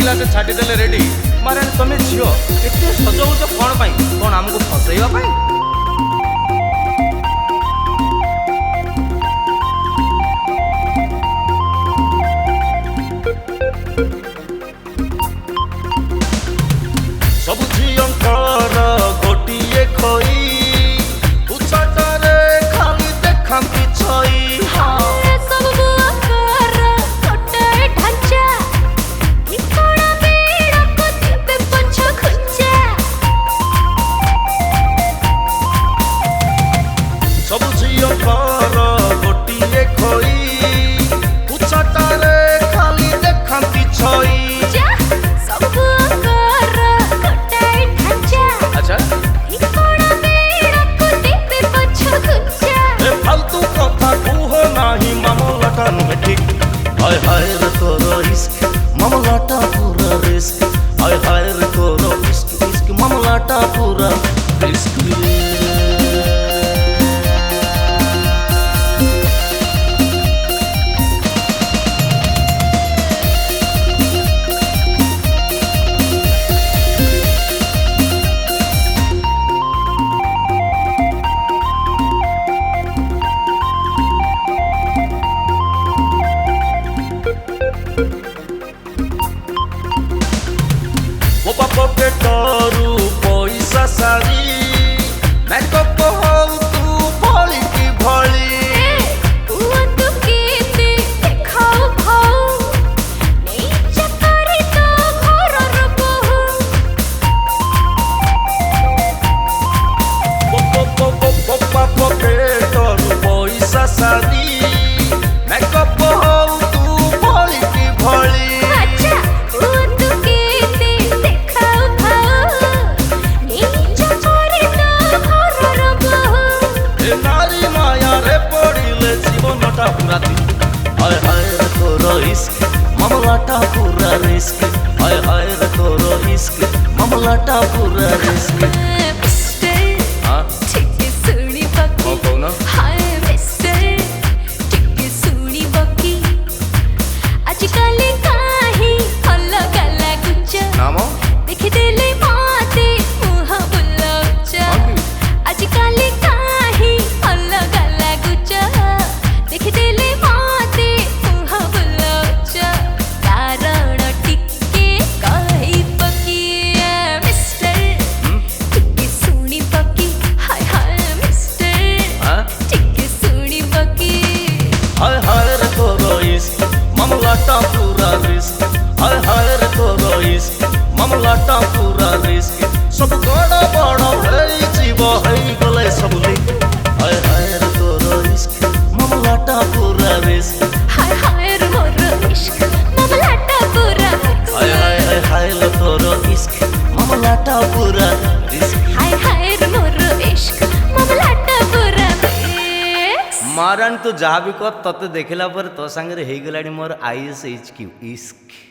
गिलास छाटिदेले रेडी मारे तुम झील एत सजौच कौन पाई कौन आमको फसैवा सब झीलंकर गोटिए खई उछाटारे खाली देखंती छई सब झीलंकर गोटिए खई उछाटारे खाली देखंती छई फालतू कथा कुह नाही मामलाटा नुहे ठीक हाय हाय रे तोर इश्क मामलाटा पूरा रिस्क हाय हाय रे तोर इश्क इश्क मामलाटा पूरा रिस्क पकेटरू पैसा सारी मेकअप हल तू भली की भली पकेटरू पैसा सारी मेकअप हल तू भली की भली नारी माया रे पड़िले जीवनटा पूराती हाय हाय रे तोर इश्क मामलाटा पूरा रिस्क हाय हाय रे तोर इश्क मामलाटा पूरा रिस्क मामलाटा पूरा रिस्क हाय हाय रे तोर इश्क मामलाटा पूरा रिस्क सब गड़ा बड़ा हेई जीव हेई गले सब लिख हाय हाय रे तोर इश्क मामलाटा पूरा रिस्क हाय हाय रे मोर इश्क मामलाटा पूरा हाय हाय हाय हाय रे तोर इश्क मामलाटा पूरा रिस्क हाय हाय रे मोर इश्क मामलाटा पूरा मारान तू जहाँ भी कह तते देखला पर तो सांगे हो गलानी मोर ISHQ इश्क।